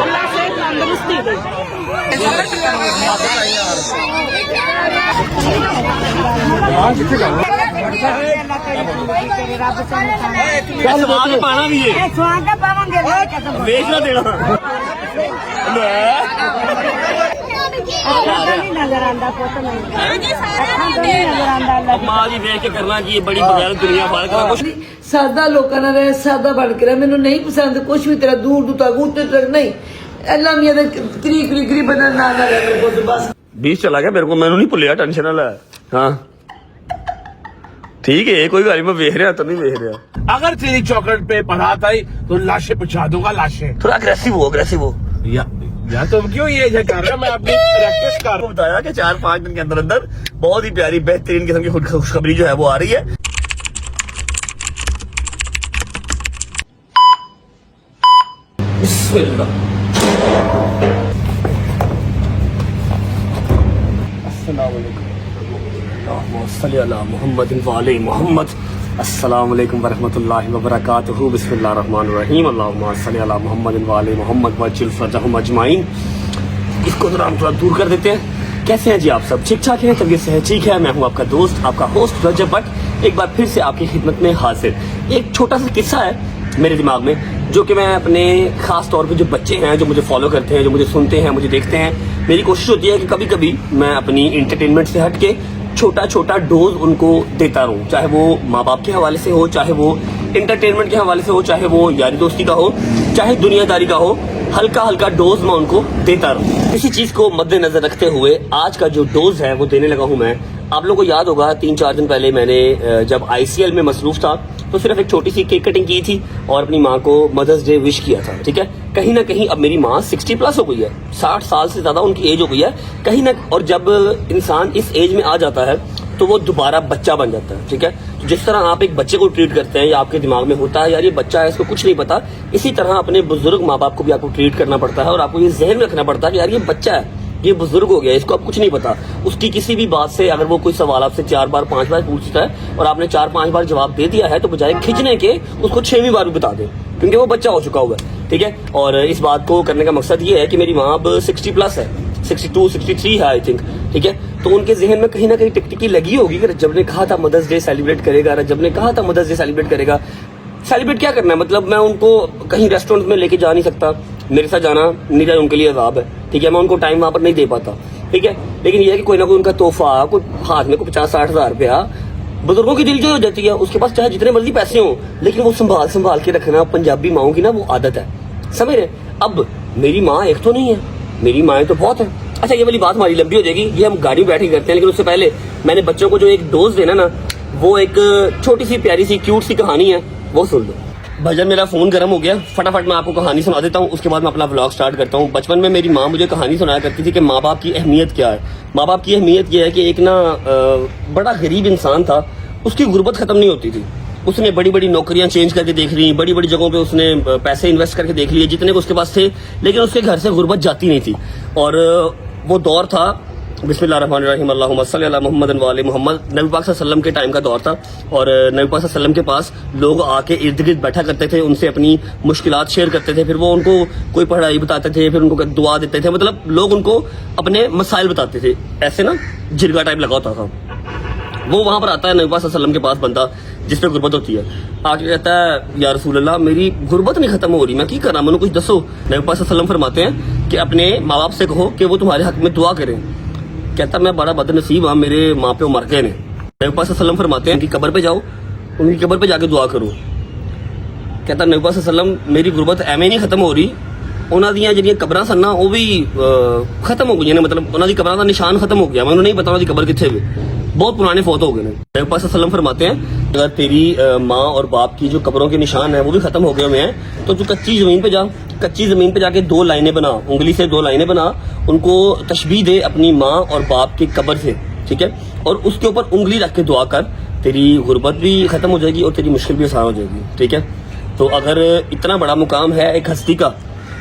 अल्लाह से तंदुरुस्ती दे। पाना भी है बेचना देना नजर आंदा पुत नजर मां जी देख के करना कि बड़ी बगैर दुनिया भर का कुछ सादा लोगों ने रहे सादा बन के रहे मैंने नहीं पसंद कुछ भी तेरा दूर दूर तक उतने तक नहीं अल्लाह मियां दे तरीक लिगरी बदल ना ना रहे मेरे को बस 20 चला गया मेरे को मैंने नहीं भुलिया टेंशन ना ले हाँ ठीक है कोई गाली मैं देख रहा तो नहीं देख रहा अगर तेरी चौकट पे पढ़ाता ही तो लाशें पहुंचा दूंगा लाशें। थोड़ा अग्रेसिव हो यार तुम क्यों ये कर रहे हो? मैं अपनी प्रैक्टिस कर रहा हूं। बताया कि 4-5 दिन के अंदर अंदर बहुत ही प्यारी बेहतरीन किस्म की खुशखबरी जो है वो आ रही है। मोहम्मद अस्सलाम वालेकुम वरहमतुल्लाहि वबरकातुहू बिस्मिल्लाहिर्रहमानिर्रहीम अल्लाहुम्मा सल्ली अला मुहम्मद व आले मोहम्मद वज्जिल फरजहुम अजमाइन। इसको जरा हम थोड़ा दूर कर देते हैं। कैसे हैं जी आप सब? ठीक ठाक हैं? तबीयत से है ठीक है? मैं हूं आपका दोस्त आपका होस्ट रजब भट्ट एक बार फिर से आपकी खिदमत में हाजिर। एक छोटा सा किस्सा है मेरे दिमाग में जो कि मैं अपने खास तौर पे जो बच्चे हैं जो मुझे फॉलो करते हैं जो मुझे सुनते हैं मुझे देखते हैं मेरी कोशिश होती है कि कभी कभी मैं अपनी इंटरटेनमेंट से हट के छोटा छोटा डोज उनको देता रहूं, चाहे वो माँ बाप के हवाले से हो, चाहे वो इंटरटेनमेंट के हवाले से हो, चाहे वो यारी दोस्ती का हो, चाहे दुनियादारी का हो, हल्का हल्का डोज मैं उनको देता रहूं। इसी चीज को मद्देनजर रखते हुए आज का जो डोज है वो देने लगा हूं मैं। आप लोगों को याद होगा 3-4 दिन पहले मैंने जब ICL में मसरूफ था तो सिर्फ एक छोटी सी केक कटिंग की थी और अपनी माँ को मदर्स डे विश किया था। ठीक है, कहीं ना कहीं अब मेरी माँ 60+ हो गई है, 60 साल से ज्यादा उनकी एज हो गई है कहीं ना। और जब इंसान इस एज में आ जाता है तो वो दोबारा बच्चा बन जाता है। ठीक है, तो जिस तरह आप एक बच्चे को ट्रीट करते हैं या आपके दिमाग में होता है यार ये बच्चा है इसको कुछ नहीं पता, इसी तरह अपने बुजुर्ग माँ बाप को भी आपको ट्रीट करना पड़ता है और आपको ये जहन में रखना पड़ता है कि यार ये बच्चा है, ये बुजुर्ग हो गया, इसको अब कुछ नहीं पता। उसकी किसी भी बात से अगर वो कोई सवाल आपसे 4 बार 5 बार पूछता है और आपने 4-5 बार जवाब दे दिया है तो बजाय खींचने के उसको 6वीं बार भी बता दे क्योंकि वो बच्चा हो चुका हुआ है। ठीक है, और इस बात को करने का मकसद ये है कि मेरी माँ अब 60+ है, 62-63 है आई थिंक। ठीक है, तो उनके जहन में कहीं ना कहीं टिकटिकी लगी होगी कि रजब ने कहा था मदर्स डे सेलिब्रेट करेगा, रजब ने कहा था मदर्स डे सेलिब्रेट करेगा। सेलिब्रेट क्या करना है? मतलब मैं उनको कहीं रेस्टोरेंट में लेके जा नहीं सकता, मेरे साथ जाना निरा उनके लिए अजाब है। ठीक है, मैं उनको टाइम वहां पर नहीं दे पाता। ठीक है, लेकिन यह है कि कोई ना कोई उनका तोहफा, कोई हाथ में कोई 50-60 हज़ार रुपया, बुजुर्गों की दिल जो हो जाती है उसके पास चाहे जितने मर्जी पैसे हों लेकिन वो संभाल के रखना पंजाबी माओं की ना वो आदत है, समझ रहे? अब मेरी माँ एक तो नहीं है, मेरी माएँ तो बहुत है। अच्छा ये वाली बात हमारी लंबी हो जाएगी, ये हम गाड़ी में बैठ के करते हैं, लेकिन उससे पहले मैंने बच्चों को जो एक डोज देना ना वो एक छोटी सी प्यारी सी क्यूट सी कहानी है वो सुन लो। भजन मेरा फोन गर्म हो गया, फटाफट मैं आपको कहानी सुना देता हूँ, उसके बाद मैं अपना व्लॉग स्टार्ट करता हूँ। बचपन में मेरी माँ मुझे कहानी सुनाया करती थी कि माँ बाप की अहमियत क्या है। माँ बाप की अहमियत यह है कि एक ना बड़ा गरीब इंसान था, उसकी गुर्बत खत्म नहीं होती थी। उसने बड़ी बड़ी नौकरियां चेंज करके देख ली, बड़ी बड़ी जगहों पे उसने पैसे इन्वेस्ट करके देख लिए जितने को उसके पास थे, लेकिन उसके घर से गुर्बत जाती नहीं थी। और वो दौर था बिस्मिल्लाहिर्रहमानिर्रहीम अल्लाहुम्मा सल्ली अला मुहम्मद व आले मोहम्मद, नबी पाक सल्लल्लाहु अलैहि वसल्लम के टाइम का दौर था और नबी पाक सल्लल्लाहु अलैहि वसल्लम के पास लोग आके इर्द गिर्द बैठा करते थे, उनसे अपनी मुश्किलात शेयर करते थे, फिर वो उनको कोई पढ़ाई बताते थे, फिर उनको दुआ देते थे, मतलब लोग उनको अपने मसाइल बताते थे। ऐसे ना जिरगा टाइप लगा होता था। वो वहां पर आता है नबी पाक सल्लल्लाहु अलैहि वसल्लम के पास बंदा जिस पे गुर्बत होती है, आके कहता है या रसूल अल्लाह मेरी गुर्बत नहीं खत्म हो रही, मैं क्या करा, मैंने कुछ दसो। नबी पाक सल्लल्लाहु अलैहि वसल्लम फरमाते हैं कि अपने माँ बाप से कहो कि वो तुम्हारे हक में दुआ करें। कहता मैं बड़ा बदनसीब हाँ, मेरे माँ प्यो मर गए ने। नबी पाक सल्लल्लाहु अलैहि वसल्लम फरमाते हैं कि कब्र पे जाओ, उनकी कब्र पे जाके दुआ करो। कहता नबी पाक सल्लल्लाहु अलैहि वसल्लम मेरी गुर्बत एवं नहीं खत्म हो रही, उन्हों ਦੀਆਂ ਜਿਹੜੀਆਂ ਕਬਰਾਂ ਸਨ ਨਾ ਉਹ ਵੀ खत्म हो गई ने, मतलब उन्हों ਦੀ ਕਬਰਾਂ ਦਾ ਨਿਸ਼ਾਨ खत्म हो गया, मैं नहीं पता उनकी कब्र कितने हुई, बहुत पुराने फौत हो गए। नबी पाक सल्लल्लाहु अलैहि वसल्लम फरमाते हैं अगर तेरी माँ और बाप की जो कब्रों के निशान है वो भी खत्म हो गए हुए हैं तो तू कच्ची जमीन पे जा, कच्ची जमीन पे जाके 2 लाइनें बना, उंगली से 2 लाइनें बना, उनको तशबीह दे अपनी माँ और बाप की कब्र से। ठीक है, और उसके ऊपर उंगली रख के दुआ कर, तेरी गुर्बत भी खत्म हो जाएगी और तेरी मुश्किल भी आसान हो जाएगी। ठीक है, तो अगर इतना बड़ा मुकाम है एक हस्ती का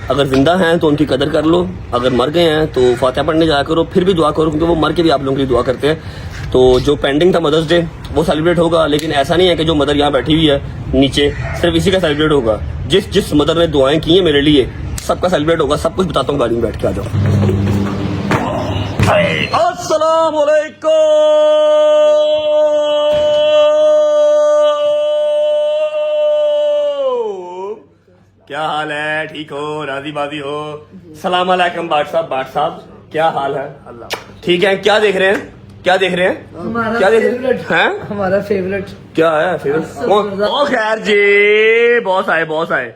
अगर जिंदा हैं तो उनकी कदर कर लो, अगर मर गए हैं तो फातिहा पढ़ने जाया करो, फिर भी दुआ करो क्योंकि वो मर के भी आप लोगों के लिए दुआ करते हैं। तो जो पेंडिंग था मदर्स डे वो सेलिब्रेट होगा, लेकिन ऐसा नहीं है कि जो मदर यहाँ बैठी हुई है नीचे सिर्फ इसी का सेलिब्रेट होगा। जिस मदर ने दुआएं की हैं मेरे लिए सबका सेलिब्रेट होगा। सब कुछ बताता हूँ, गाड़ी में बैठ के आ जाओ। अस्सलाम वालेकुम, क्या हाल है? ठीक हो? राजी बाजी हो? सलाम अलैकुम बाट साहब क्या हाल है? अल्लाह ठीक है। क्या देख रहे हैं? क्या देख रहे हैं? हमारा क्या देख रहे फेवरेट हैं? हमारा फेवरेट क्या है फेवरेट? ओ खैर जी, बॉस आए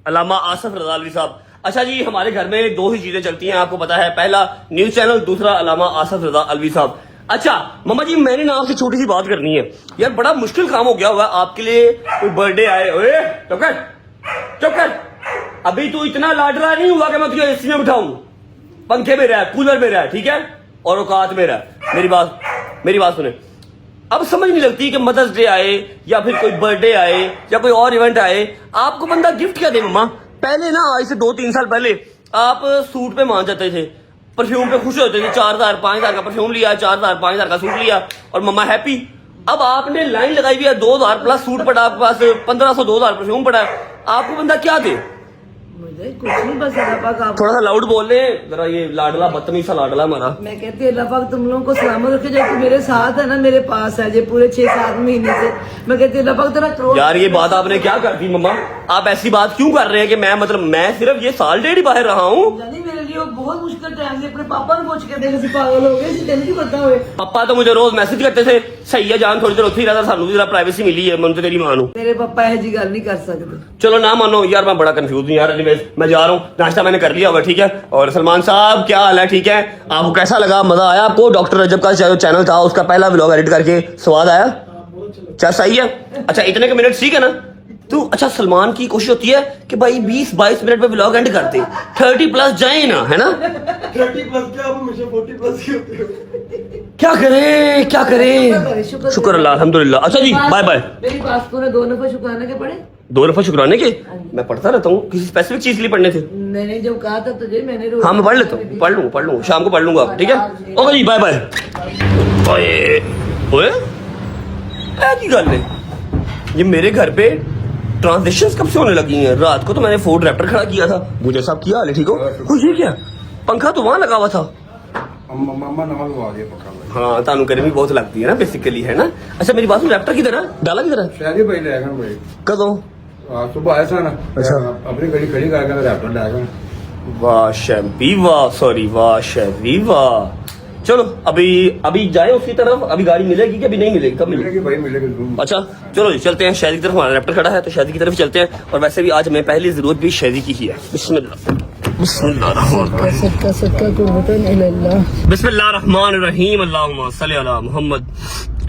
अल्लामा आसफ रजा अलवी साहब। अच्छा जी, हमारे घर में दो ही चीजें चलती हैं, आपको पता है। पहला न्यूज चैनल, दूसरा अल्लामा आसफ रजा अलवी साहब। अच्छा मम्मा जी, मैंने ना आपसे छोटी सी बात करनी है यार। बड़ा मुश्किल काम हो गया हुआ आपके लिए। कोई बर्थडे आए, ओए चुप कर। अभी तू इतना लाडला नहीं हुआ कि मैं तुझे एसी में बिठाऊं। पंखे में रह, कूलर में रह, ठीक है, और औकात में रह। मेरी बात सुने। अब समझ नहीं लगती कि मदर्स डे आए या फिर कोई बर्थडे आए या कोई और इवेंट आए, आपको बंदा गिफ्ट क्या दे मम्मा? पहले ना, आज से 2-3 साल पहले आप सूट पे मान जाते थे, परफ्यूम पे खुश होते थे। 4,000 5,000 का परफ्यूम लिया, 4,000 5,000 का सूट लिया और मम्मा हैप्पी। अब आपने लाइन लगाई हुई है, 2,000 प्लस सूट पड़ा आपके पास, 1,500 2,000 परफ्यूम पड़ा है। आपको बंदा क्या दे? मुझे कुछ नहीं, बस अल्लाह पाक आप थोड़ा सा लाउड बोल ले जरा, ये लाडला बदतमीज सा लाडला हमारा। मैं कहती हूँ अल्लाह पाक तुम लोगों को सलामत रखे। जो कि मेरे साथ है ना, मेरे पास है जो पूरे 6-7 महीने से। मैं कहती हूँ अल्लाह पाक तेरा करोड़। यार ये बात आपने क्या कर दी मम्मा? आप ऐसी बात क्यों कर रहे हैं कि मैं सिर्फ ये साल डेढ़ ही बाहर रहा हूँ। यानी मेरे लिए वो बहुत मुश्किल टाइम से अपने पापा को पूछ के देने से पागल हो गए, इसे नहीं पता हुए। पापा तो मुझे रोज मैसेज करते थे, सही है जान, थोड़ी देर उत्थे ही रहता, सानू भी जरा प्राइवेसी मिली है, मैं तो तेरी मां हूं। मेरे पापा ऐसी जी गल नहीं कर सकते। चलो ना मानो यार, मैं बड़ा कंफ्यूज हूँ यार। एनीवेज मैं जा रहा हूँ, नाश्ता मैंने कर लिया हुआ, ठीक है। और सलमान साहब क्या हाल है? ठीक है, आपको कैसा लगा? मजा आया आपको? डॉक्टर रजब का जो चैनल था उसका पहला व्लॉग एडिट करके स्वाद आया? क्या सही है? अच्छा इतने के मिनट ठीक है ना तू? अच्छा सलमान की कोशिश होती है कि भाई 20-22 मिनट में व्लॉग एंड करते, 30 प्लस जाए ना, है ना? 30 प्लस क्या, आप हमेशा 40 प्लस ही होते हो। क्या करे? शुक्र अल्लाह, अल्हम्दुलिल्लाह। अच्छा जी, बाय बाय। मेरी बात को 2 दफा शुक्राना के पड़े। 2 दफा शुक्राने के? मैं पढ़ता रहता हूँ, किसी स्पेसिफिक चीज के लिए पढ़ने थे? मैंने जब कहा था तुझे, मैंने रोज हाँ मैं पढ़ लेता हूँ, पढ़ लूँ, शाम को पढ़ लूंगा, ठीक है। ओके जी, बाय बाय। ओए की गल है, ये मेरे घर पे ट्रांजेक्शंस कब से होने लगी हैं? रात को तो मैंने फोर्ड रैप्टर खड़ा किया था। मुझे साहब किया हाल है? ठीक हो? ये क्या पंखा तो वहां लगा हुआ था। मामा नमाज आ गया पक्का। हाँ तानू गर्मी बहुत लगती है ना बेसिकली, है ना? अच्छा मेरी बात सुन, रैप्टर की तरह डाला की तरह शायद ही भाई लेगा भाई। कदों? सुबह आया था ना। अच्छा। अपनी गाड़ी खड़ी करके रैप्टर लेगा। वाह शैम्पी वाह, सॉरी वाह शैम्पी वाह। चलो अभी जाए उसकी तरफ। अभी गाड़ी मिलेगी कि अभी नहीं मिलेगी? कब मिलेगी? मिलेगी भाई, मिलेगी जरूर। अच्छा चलो जी चलते हैं शादी की तरफ। हमारा रैप्टर खड़ा है तो शादी की तरफ चलते हैं। और वैसे भी आज हमें पहली जरूरत भी शादी की ही है। बिस्मिल्लाहिर्रहमानिर्रहीम, अल्लाहुम्मा सल्ली अला मुहम्मद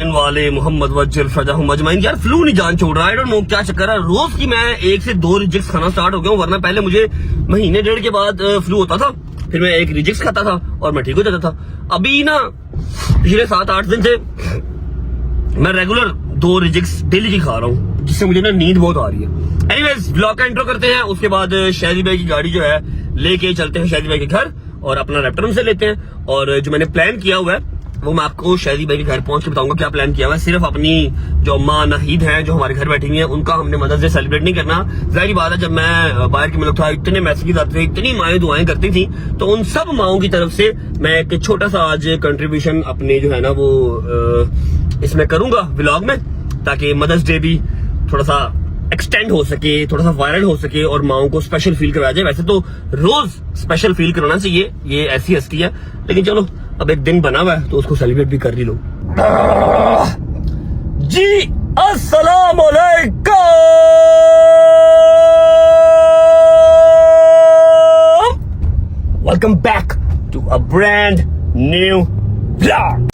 इन वाले मोहम्मद वज्जल फरजाहुम अजमईन। यार फ्लू नहीं जान छोड़ रहा, आई डोंट नो क्या चक्कर है। रोज की मैं 1 से 2 रिजेक्ट्स खाना स्टार्ट हो गया हूँ, वरना पहले मुझे महीने डेढ़ के बाद फ्लू होता था, फिर मैं 1 रिजेक्ट्स खाता था और मैं ठीक हो जाता था। अभी ना पिछले 7-8 दिन से मैं रेगुलर 2 रिजेक्ट्स डेली की खा रहा हूँ, जिससे मुझे ना नींद बहुत आ रही है। एनीवेज ब्लॉग का इंट्रो करते हैं, उसके बाद शादी भाई की गाड़ी जो है लेके चलते हैं शादी भाई के घर और अपना रैप्टर उनसे लेते हैं। और जो मैंने प्लान किया हुआ है वो मैं आपको शादी भाई के घर पहुंच के बताऊंगा क्या प्लान किया हुआ है। सिर्फ अपनी जो अम्मा नाहिद हैं जो हमारे घर बैठी हुई हैं, उनका हमने मदर्स डे सेलिब्रेट नहीं करना। जाहिर बात है, जब मैं बाहर के मुल्क था इतने मैसेज आते थे, इतनी माएँ दुआएं करती थी, तो उन सब माओं की तरफ से मैं एक छोटा सा आज कंट्रीब्यूशन अपने जो है ना वो इसमें करूंगा व्लॉग में, ताकि मदर्स डे भी थोड़ा सा एक्सटेंड हो सके, थोड़ा सा वायरल हो सके और माओं को स्पेशल फील करवाया जाए। वैसे तो रोज स्पेशल फील कराना चाहिए, ये ऐसी हस्ती है, लेकिन चलो अब एक दिन बना हुआ है तो उसको सेलिब्रेट भी कर ही लो। जी अस्सलाम वालेकुम, welcome back to a brand new vlog.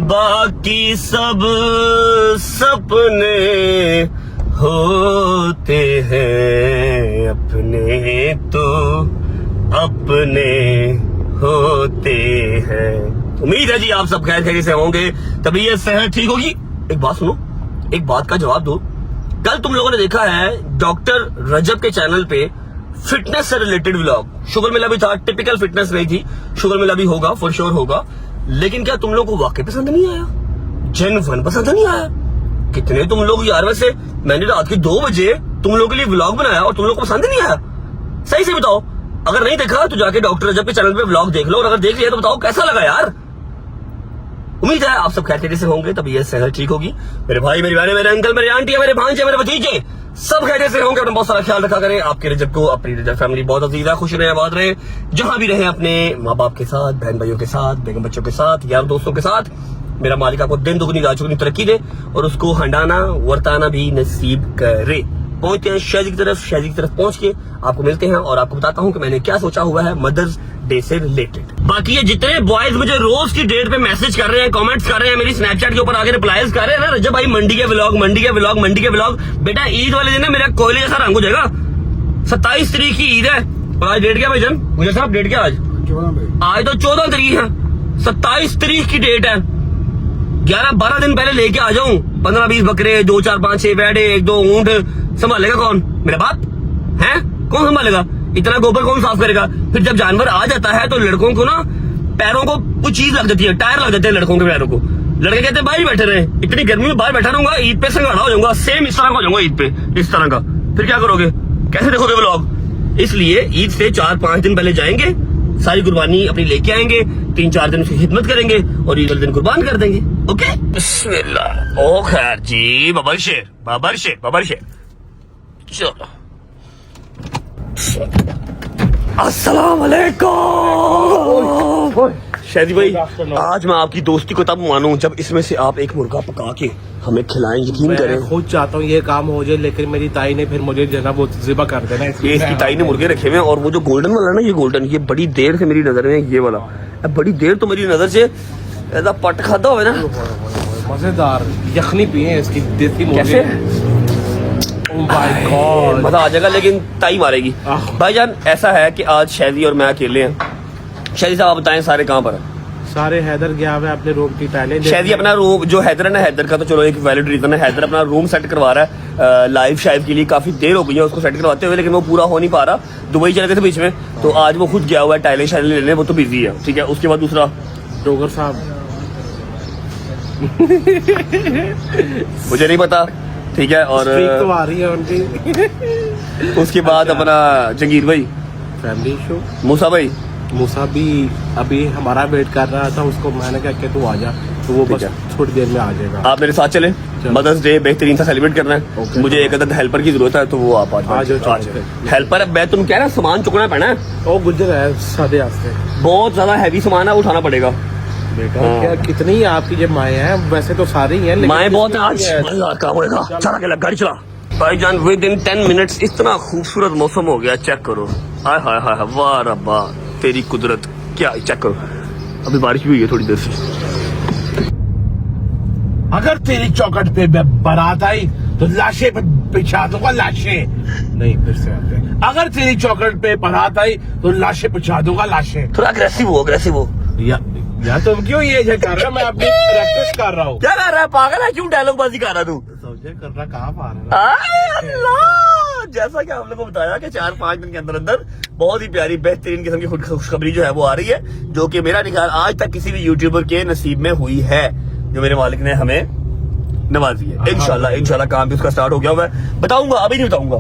बाकी सब सपने होते हैं, अपने तो अपने होते हैं। उम्मीद है जी आप सब खैर खैरियत से होंगे, तबीयत सेहत ठीक होगी। एक बात सुनो, एक बात का जवाब दो। कल तुम लोगों ने देखा है डॉक्टर रजब के चैनल पे फिटनेस से रिलेटेड व्लॉग, शुगर मिला भी था, टिपिकल फिटनेस नहीं थी, शुगर मिला भी होगा, फॉर श्योर होगा, लेकिन क्या तुम लोगों को वाकई पसंद नहीं आया? जेन्युइन पसंद नहीं आया? कितने तुम लोग यार, वैसे मैंने रात के 2 बजे तुम लोगों के लिए व्लॉग बनाया और तुम लोग को पसंद नहीं आया? सही से बताओ। अगर नहीं देखा तो जाके डॉक्टर रजब के चैनल पे व्लॉग देख लो, और अगर देख लिया तो बताओ कैसा लगा यार। उम्मीद है आप सब खैरियत से होंगे, तबीयत सेहत ठीक होगी। मेरे भाई, मेरी बहनें, मेरे अंकल, मेरे आंटी, मेरे भांजे, मेरे भतीजे सब खैरियत से होंगे। अपना बहुत सारा ख्याल रखा करें। आपके रजब को, अपनी रजब फैमिली बहुत अजीज है, खुश रहे, आबाद रहे, जहां भी रहे, अपने माँ बाप के साथ, बहन भाइयों के साथ, बेगम बच्चों के साथ, यार दोस्तों के साथ। मेरा मालिक आपको दिन दुगनी रात चौगुनी तरक्की दे और उसको हंडाना वर्ताना भी नसीब करे। पहुंचते हैं शहजी की तरफ। शहजी की तरफ पहुंच के आपको मिलते हैं और आपको बताता हूं कि मैंने क्या सोचा हुआ है मदर्स डे से रिलेटेड। बाकी ये जितने बॉयज मुझे रोज की डेट पे मैसेज कर रहे हैं, कमेंट्स कर रहे हैं, मेरी स्नैपचैट के ऊपर आगे रिप्लाईज कर रहे हैं ना, रजब भाई मंडी के व्लॉग, मंडी के व्लॉग, मंडी के व्लॉग। बेटा ईद वाले दिन ना मेरा कोयले जैसा रंग हो जाएगा। 27 तारीख की ईद है और आज डेट क्या भाईजान? मुझे साहब डेट क्या आज? 14 भाई। आज तो 14 तारीख है, 27 तारीख की डेट है। 11-12 दिन पहले लेके आ जाऊं 15-20 बकरे, 2, 4, 5, 6 बैठे, 1-2 ऊंट। संभालेगा कौन? मेरा बाप है? कौन संभालेगा? इतना गोबर कौन साफ करेगा? फिर जब जानवर आ जाता है तो लड़कों को ना पैरों को कुछ चीज लग जाती है, टायर लग जाते हैं लड़कों के पैरों को। लड़के कहते हैं बाहर बैठे रहे, इतनी गर्मी में बाहर बैठा रहूंगा, ईद पे संगाड़ा हो जाऊंगा, सेम इस तरह का हो जाऊंगा ईद पे, इस तरह का। फिर क्या करोगे? कैसे देखोगे व्लॉग? इसलिए ईद से 4-5 दिन पहले जाएंगे, सारी कुर्बानी अपनी लेके आएंगे, 3-4 दिन उसकी खिदमत करेंगे और ईद वाले दिन कुर्बान कर देंगे। ओके, बिस्मिल्लाह। ओ खैर जी, बाबर शेर, बाबर शेर, बाबर शेर। चलो, अस्सलाम वालेकुम। शादी भाई, आज मैं आपकी दोस्ती को तब मानूं जब इसमें से आप एक मुर्गा पका के हमें खिलाएं। यकीन करें, मैं खुद चाहता हूँ ये काम हो जाए, लेकिन मेरी ताई ने फिर मुझे जो है ना वो ज़िबा कर देना। ये इसकी ताई ने मुर्गे रखे हुए हैं और वो जो गोल्डन वाला है ना, ये गोल्डन, ये बड़ी देर से मेरी नजर में, ये वाला बड़ी देर तो मेरी नजर से ऐसा पट खाता हुआ है ना, मजेदार यखनी पिए इसकी देसी मुर्गे। कैसे Oh my God। मजा आ जाएगा, लेकिन ताई मारेगी। भाईजान ऐसा है कि आज शादी और मैं अकेले हैं। शादी साहब आप बताएं सारे कहाँ पर? सारे हैदर गया हुआ है अपने रूम की टाइलें। शादी अपना रूम, जो हैदर है ना, हैदर का तो चलो एक वैलिड रीजन है, हैदर अपना रूम सेट करवा रहा है लाइव शायद के लिए। काफी देर हो गई है उसको सेट करवाते हुए, लेकिन वो पूरा हो नहीं पा रहा। दुबई चले गए थे बीच में, तो आज वो खुद गया हुआ है टाइलें शाइलें लेने, वो तो बिजी है। ठीक है, उसके बाद दूसरा डोगर साहब मुझे नहीं पता। ठीक है, और तो आ रही है उनकी। उसके बाद अपना जंगीर भाई, फैमिली शो। मूसा भाई, मूसा भी अभी हमारा वेट कर रहा था, उसको मैंने कहा कि तू आ जा, तो वो बस थोड़ी देर में आ जाएगा। आप मेरे साथ चले, मदर्स डे बेहतरीन सा सेलिब्रेट करना है। मुझे एक अदद हेल्पर की जरूरत है, तो वो आप आ जाओ। हेल्पर मैं तुम कह रहा सामान चुकना पैना है, ओ गुजर है सादे आस्ते, बहुत ज्यादा हैवी सामान है, उठाना पड़ेगा। बेटा क्या कितनी आपकी जब माए हैं? वैसे तो सारी ही हैं, लेकिन माए बहुत है आज, काम होगा। चला के लग, गाड़ी चला भाईजान। विद इन 10 मिनट्स इतना खूबसूरत मौसम हो गया, चेक करो। हाय हाय हाय, वाह रब्बा तेरी कुदरत, क्या चेक करो। अभी बारिश भी हुई है थोड़ी देर से। अगर तेरी चौकट पे बारात आई तो लाशें बिछा दूंगा, लाशें नहीं। फिर से आते हैं। अगर तेरी चौकट पे बारात आई तो लाशें बिछा दूंगा, लाशें। थोड़ा अग्रेसिव हो, अग्रेसिव हो। यार तुम क्यों ये कर रहे हो? मैं अपनी प्रैक्टिस कर रहा हूँ। क्या कर रहा है पागल है? क्यों डायलॉग बाजी कर रहा तू? समझे कर रहा कहाँ पा रहा? आए अल्लाह, जैसा कि हम लोग को बताया कि 4-5 दिन के अंदर अंदर बहुत ही प्यारी बेहतरीन किस्म की खुशखबरी जो है वो आ रही है, जो कि मेरा ख्याल आज तक किसी भी यूट्यूबर के नसीब में हुई है, जो मेरे मालिक ने हमें नवाजी है। इंशाल्लाह काम भी उसका स्टार्ट हो गया हुआ है, बताऊंगा, अभी नहीं बताऊंगा।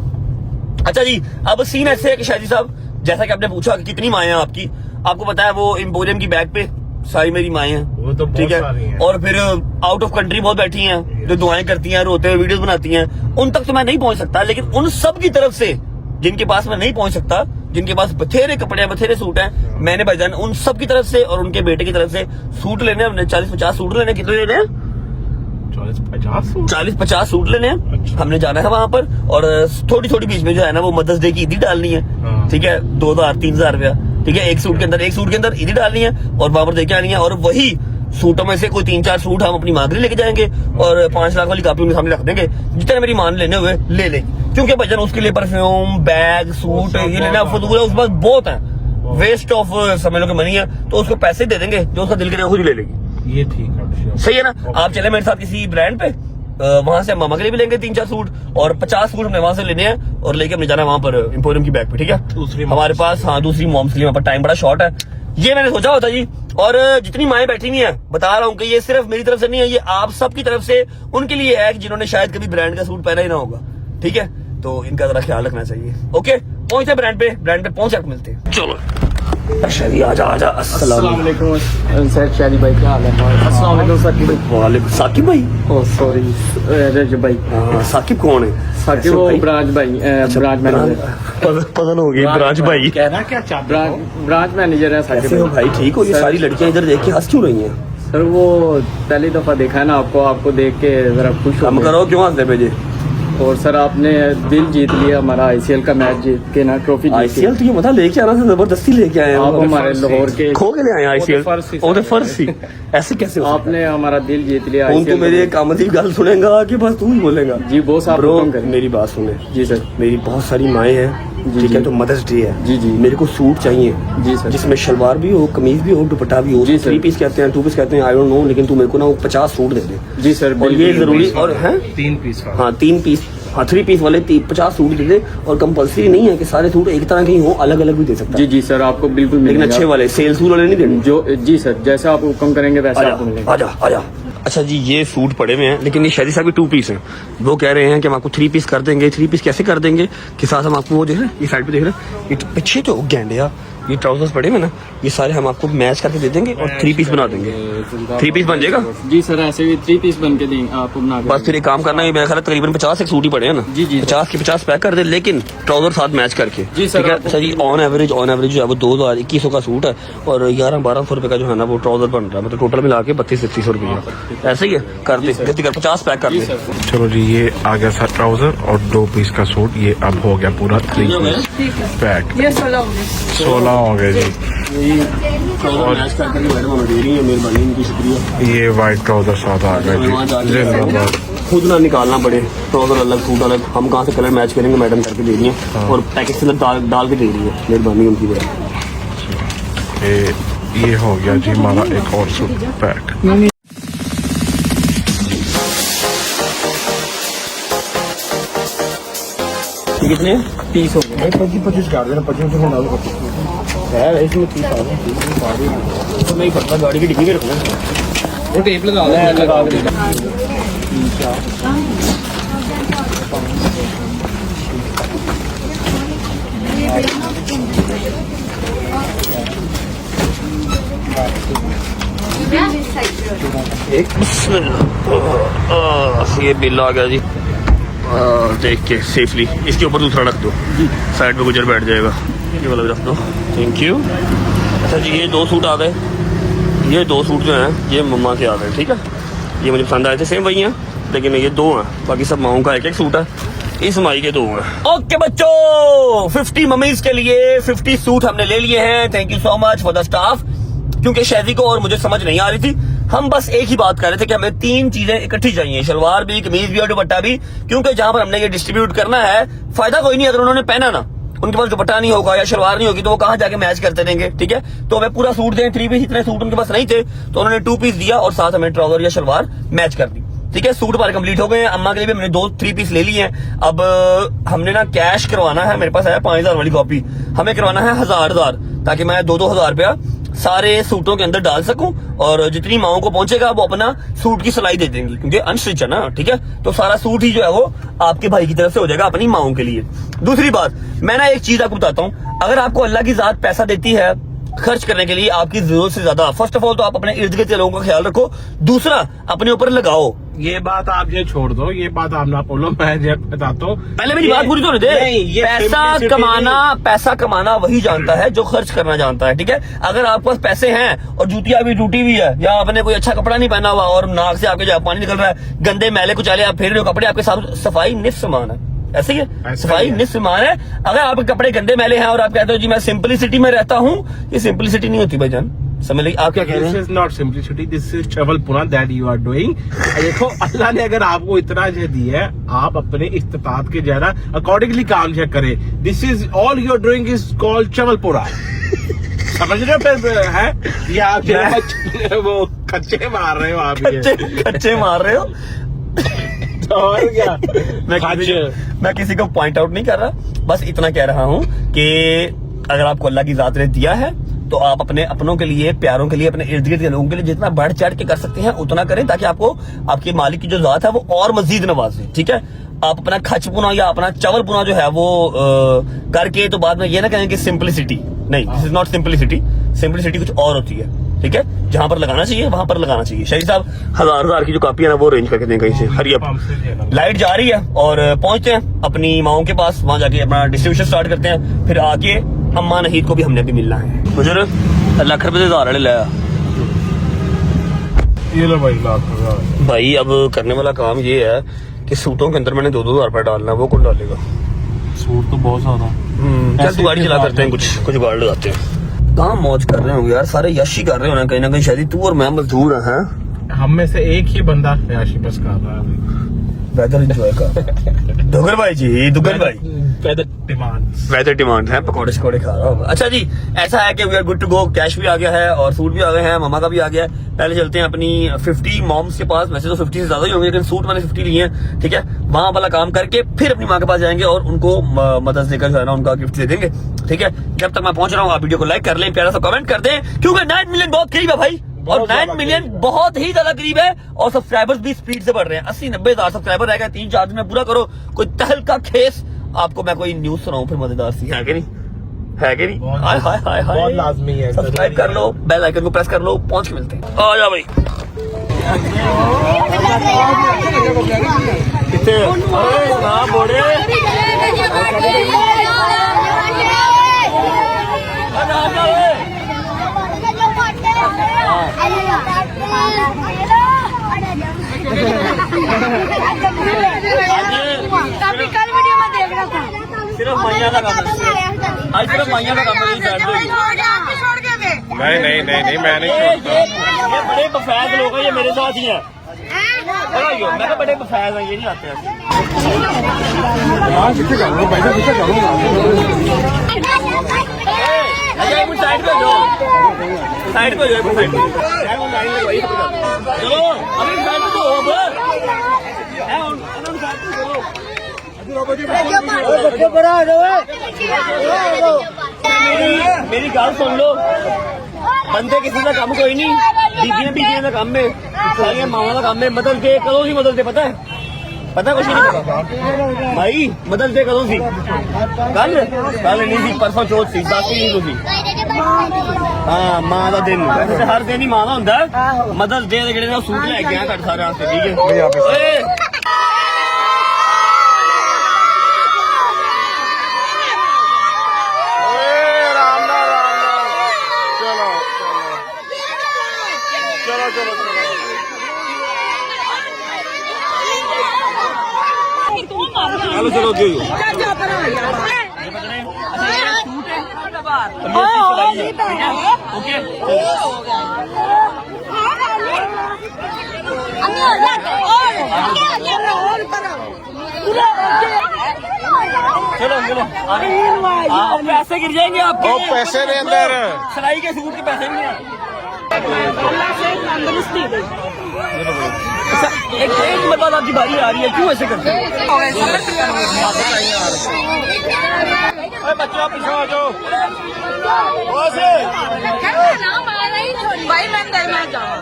अच्छा जी, अब सीन ऐसे है कि शादी साहब, जैसा कि आपने पूछा कि कितनी माएँ हैं आपकी, आपको पता है वो एम्पोरियम की बैग पे सारी मेरी माएँ हैं। वो तो ठीक है, है। और फिर आउट ऑफ कंट्री बहुत बैठी हैं, जो दुआएं करती हैं, रोते हुए वीडियोस बनाती हैं। उन तक तो मैं नहीं पहुंच सकता, लेकिन उन सब की तरफ से जिनके पास मैं नहीं पहुंच सकता, जिनके पास बथेरे कपड़े हैं, बथेरे सूट हैं, मैंने भाईजान उन सब की तरफ से और उनके बेटे की तरफ से सूट लेने, हमने 40-50 सूट लेने। कितने लेने हैं? 40-50 सूट लेने हैं। अच्छा। हमने जाना है वहां पर, और थोड़ी थोड़ी बीच में जो है ना वो मदर्स डे की ईदी डालनी है। ठीक है, 2,000-3,000 रुपया। ठीक है, एक सूट के अंदर ईदी डालनी है और वहां पर देके आनी है। और वही सूटों में से कोई 3-4 सूट हम अपनी माँ के लिए लेके जाएंगे और 5 लाख वाली कापी उनके सामने रख देंगे। जितने मेरी माँ ने लेने हुए ले ले, क्योंकि भजन उसके लिए परफ्यूम, बैग, सूट ये लेना फजूल है, उसके पास बहुत है। वेस्ट ऑफ समझ लो कि मनी है, तो उसको पैसे दे देंगे, जो उसका दिल करे खुद ही ले लेगी। ये ठीक है, सही है ना? आप चले मेरे साथ किसी ब्रांड पे, वहां से हम मामा के लिए भी लेंगे 3-4 सूट, और 50 सूट हमने वहां से लेने हैं और लेके हमने जाना है वहां पर एम्पोरियम की बैग पे, ठीक है? दूसरी हमारे पास, हाँ, दूसरी मॉम्स के लिए, वहां पर टाइम बड़ा शॉर्ट है, ये मैंने सोचा होता जी। और जितनी माएं बैठी हुई हैं, बता रहा हूँ कि ये सिर्फ मेरी तरफ से नहीं है, ये आप सबकी तरफ से उनके लिए है जिन्होंने शायद कभी ब्रांड का सूट पहना ही ना होगा, ठीक है? तो इनका जरा ख्याल रखना चाहिए। ओके, पहुंचते ब्रांड पे पहुंच आपको मिलते हैं। चलो शादी, आजा आजा। अस्सलाम वालेकुम सर, शादी भाई क्या हाल है? अस्सलाम वालेकुम साकिब भाई। वालेकुम। साकिब भाई? ओह सॉरी रजब भाई। हाँ, साकिब कौन है? साकिब वो ब्रांच भाई, ब्रांच मैनेजर। पता हो गई, ब्रांच भाई। कहना क्या चाहते हो? ब्रांच मैनेजर है साकिब कैसे हो भाई? ठीक हो? ये सारी लड़कियां इधर देख के हंस क्यों रही हैं? सर वो पहली दफा देखा है ना आपको देख के जरा खुश हो हम गए। करो, क्यों हंसते भेजे? और सर आपने दिल जीत लिया हमारा, आईसीएल का मैच जीत के ना, ट्रॉफी जीत आईसीएल तो ये मतलब लेके आना था, जबरदस्ती लेके आए हैं। आप हमारे लाहौर के खो के ले आए आईसीएल। वो तो फर्स्ट ही ऐसे कैसे हो सकता है? आपने हमारा दिल जीत लिया। कौन तू मेरी एक आमदी गल सुनेगा कि बस तू ही बोलेगा? जी बॉस, आप ब्रो हुक्म करें। मेरी बात सुने। जी सर। मेरी बहुत सारी माएँ हैं, ठीक है? तो मदर्स डे है। जी जी। मेरे को सूट चाहिए जी सर। जिसमें शलवार भी हो, कमीज भी हो, दुपट्टा भी हो। जी सर। 3 पीस कहते हैं, 2 पीस कहते हैं, आई डोंट नो, लेकिन तू मेरे को ना वो 50 सूट दे दे। जी सर। और ये जरूरी, और है 3 पीस का। हाँ 3 पीस, हाँ 3 पीस वाले 50 सूट दे दे। और कंपलसरी नहीं है कि सारे सूट एक तरह के ही हो, अलग अलग भी दे सकता जी है। जी सर, आपको बिल्कुल लेकिन मिलेगा। अच्छे वाले, सेल सूट वाले नहीं देने। जो जी सर, जैसा आप हुक्म करेंगे वैसा आपको मिलेगा। आजा आजा। अच्छा जी, ये सूट पड़े हुए हैं, लेकिन ये शादी साहब के 2 पीस हैं। वो कह रहे हैं कि हम आपको 3 पीस कर देंगे। 3 पीस कैसे कर देंगे कि साथ हम आपको वो जो है, ये साइड पे देख रहे हैं, ये पीछे जो गैंडिया ये ट्राउजर्स पड़े हुए ना, ये सारे हम आपको मैच करके दे देंगे और 3 पीस बना देंगे। 3 पीस बन जाएगा? जी सर, ऐसे भी 3 पीस बन के देंगे आपको बना के। बस फिर एक काम करना है, मेरा ख्याल है तकरीबन 50 एक सूट ही पड़े हैं ना? जी जी। 50 के 50 पैक कर दे, लेकिन ट्राउजर साथ मैच करके। जी सर। ठीक है? अच्छा जी, ऑन एवरेज जो है वो 2000-2100 का सूट है, और 1100-1200 रुपए का जो है ना वो ट्राउजर बन रहा है, मतलब टोटल मिला के 3200-3300 रुपये। ऐसे ही है, कर दे जल्दी कर, 50 पैक कर दे। चलो जी, ये आ गया था ट्राउजर और 2 पीस का सूट, ये अब हो गया पूरा 3 पीस पैक। ये 16 हो गए जी। और मैच करके मैडम हमें दे रही है, मेहरबानी उनकी, शुक्रिया। ये वाइट ट्राउजर साथ आ गए जी, जिंदाबाद। खुद ना निकालना पड़े, ट्राउजर अलग सूट अलग, हम कहाँ से कलर मैच करेंगे? मैडम करके दे रही है और पैकेज से डाल के दे रही है, मेहरबानी उनकी बड़ी। ये हो गया जी हमारा एक और सूट पैक। कितने 30 हो गए? 25 कर देना, 25 में डालो 25 है इसमें 30 आ गए तो नहीं पड़ता, गाड़ी की डिग्गी में रखना। वो टेप लगा दे। एक ये बिल आ गया जी, देख के सेफली। इसके ऊपर दूसरा रख दो, साइड पे गुजर बैठ जाएगा, ये वाला भी रख दो, थैंक यू। अच्छा जी, ये 2 सूट आ गए, ये 2 सूट जो हैं ये मम्मा के आ गए, ठीक है? ये मुझे पसंद आए थे, सेम वही हैं, लेकिन ये 2 हैं, बाकी सब माओं का एक सूट है, इस माई के 2 हैं। ओके बच्चों, 50 मम्मीज के लिए 50 सूट हमने ले लिए हैं। Thank you so much for the staff. क्योंकि शहजी को और मुझे समझ नहीं आ रही थी, हम बस एक ही बात कर रहे थे कि हमें 3 चीजें इकट्ठी चाहिए, शलवार भी, कमीज भी और दुपट्टा भी। क्योंकि जहां पर हमने ये डिस्ट्रीब्यूट करना है, फायदा कोई नहीं अगर उन्होंने पहना ना, उनके पास दुपट्टा नहीं होगा या शलवार नहीं होगी, तो वो कहां जाके मैच करते रहेंगे? ठीक है, तो हमें पूरा सूट दें। 3 पीस, इतने सूट उनके पास नहीं थे, तो उन्होंने 2 पीस दिया और साथ हमें ट्राउजर या शलवार मैच कर दी। ठीक है, सूट हमारे कंप्लीट हो गए हैं। अम्मा के लिए भी हमने 2-3 पीस ले लिए हैं। अब हमने ना कैश करवाना है, मेरे पास है 5000 वाली कॉपी, हमें करवाना है 1000, ताकि मैं 2-2000 रुपया सारे सूटों के अंदर डाल सकूं, और जितनी माओं को पहुंचेगा वो अपना सूट की सिलाई दे देंगी, क्योंकि अनस्टिच है ना। ठीक है, तो सारा सूट ही जो है वो आपके भाई की तरफ से हो जाएगा अपनी माओं के लिए। दूसरी बात, मैं ना एक चीज आपको बताता हूं, अगर आपको अल्लाह की जात पैसा देती है खर्च करने के लिए आपकी जरूरत से ज्यादा, फर्स्ट ऑफ ऑल तो आप अपने इर्द गिर्द के लोगों का ख्याल रखो, दूसरा अपने ऊपर लगाओ। ये बात आप ये छोड़ दो, ये बात आप ना बोलो, मैं ये बताता हूँ। पहले मेरी बात पूरी तो नहीं दे। पैसा कमाना वही जानता है जो खर्च करना जानता है। ठीक है, अगर आपके पास पैसे हैं और जूतियां भी टूटी हुई है, या आपने कोई अच्छा कपड़ा नहीं पहना हुआ और नाक से आपके जो पानी निकल रहा है, गंदे मैले कुचाले आप फेर रहे हो कपड़े, आपके साथ सफाई निस्फ समान है। ऐसे ही है, सफाई निस्फ समान है। अगर आपके कपड़े गंदे मैले हैं और आप कहते हो जी मैं सिंपलिसिटी में रहता हूँ, ये सिंपलिसिटी नहीं होती भाईजान, समझ लीजिए। आप क्या कह रहे हैं? This is not simplicity, this is चवलपुरा दैट यू आर डूइंग। देखो, अल्लाह ने अगर आपको इतना जो दिया है, आप अपने इस्तिताअत के जरा अकॉर्डिंगली काम करें। This is all you are doing is called चवलपुरा। समझ रहे हो फिर है ये आप जो बच्चे वो कच्चे मार रहे हो आप ये कच्चे मार रहे हो। और क्या मैं किसी को पॉइंट आउट नहीं कर रहा, बस इतना कह रहा हूँ कि अगर आपको अल्लाह की जात ने दिया है तो आप अपने अपनों के लिए, प्यारों के लिए, अपने इर्द गिर्द के लोगों के लिए जितना बढ़ चढ़ के कर सकते हैं उतना करें, ताकि आपको आपके मालिक की जो जात है वो और मजीद नवाजे। ठीक है, आप अपना खचपुना या अपना चवलपुना जो है वो करके तो बाद में ये ना कहें कि सिंपलिसिटी नहीं, this is not simplicity. Simplicity कुछ और होती है। ठीक है, जहां पर लगाना चाहिए वहां पर लगाना चाहिए। शरीफ साहब 1000 की जो कापी है ना वो अरेंज करके दें कहीं से। हरी अप, लाइट जा रही है और पहुंचते हैं अपनी माओं के पास, वहां जाके अपना डिस्ट्रीब्यूशन स्टार्ट करते हैं। फिर आके अम्मा नहीद को भी हमने भी मिलना है। गुजर लाख रुपए से 1000 वाले लाया। ये लो भाई लाख रुपए। भाई अब करने वाला काम ये है कि सूटों के अंदर मैंने 2-2 रुपए डालना है, वो कौन डालेगा? सूट तो बहुत ज्यादा। चल तू गाड़ी चला करते हैं, कुछ गाड़ी लगाते हैं। कहाँ मौज कर रहे होंगे यार, सारे यशी कर रहे हो ना कहीं शायद तू और मैं मजदूर हैं। हम में से एक ही बंदा याशी बस कर रहा है वेदर एंजॉय कर। दुगर भाई जी, दुगर भाई वेदर डिमांड है, पकौड़े शकौड़े खा रहा होगा। अच्छा जी, ऐसा है कि we are good to go. Cash भी आ गया है और सूट भी आ गए हैं, मामा का भी आ गया है। पहले चलते हैं अपनी 50 मॉम्स के पास। वैसे तो 50 से ज्यादा ही होंगे लेकिन सूट मैंने 50 लिए हैं। ठीक है, वहां वाला काम करके फिर अपनी माँ के पास जाएंगे और उनको मदद देकर जो है ना उनका गिफ्ट दे देंगे। ठीक है, जब तक मैं पहुंच रहा हूँ आप वीडियो को लाइक कर लें, प्यारा सा कमेंट कर दें, क्योंकि 9 मिलियन बहुत करीब है भाई, और 9 मिलियन बहुत ही ज्यादा करीब है। और सब्सक्राइबर्स भी स्पीड से बढ़ रहे हैं। 80-90 हजार सब्सक्राइबर रह गए, 3-4 दिन में पूरा करो। कोई तहल का खेस आपको मैं कोई न्यूज सुनाऊं फिर मजेदार सी, है कि नहीं? है कि नहीं? हाय हाय हाय हाय, बहुत लाजमी है। सब्सक्राइब कर लो, बेल आइकन को प्रेस कर लो, पहुंच के मिलते हैं। आ जा भाई कितने ना बोले काफी कल वीडियो में देख रहा था। सिर्फ मैया का काम है, आज सिर्फ मैया का काम है। नहीं मैं नहीं छोड़ता। ये बड़े बफैज लोग हैं, ये मेरे साथ ही हैं। मैं तो बड़े बफैज हैं, ये नहीं आते हैं। साइड पे जो साइड पे जो साइड पे चलो अभी साइड पे तो मेरी गल सुन लो, बंदे किसी का काम कोई नहीं, बीबियां का काम है, सारियां मावा का काम है। मदद दे कदों सी मदद दे पता है कुछ नहीं पता भाई। मदद दे कदों सी? कल नहीं सी, परसों चौथ सी, 10 नहीं तुसी। हाँ मां का दिन, वैसे हर दिन ही मां का होंगे। मदद दे जेडे सूट लैके आए घट सारे वास्ते। ठीक है, चलो ओके चलो पैसे गिर जाएंगे आपके। पैसे दे अंदर सिलाई के सूट के पैसे नहीं है। अल्लाह से तंदुरुस्ती दे। एक मतलब आपकी बारी आ रही है, क्यों ऐसे करते हैं? बच्चों पीछे आ जाओ। भाई मैं अंदर में जाऊँ।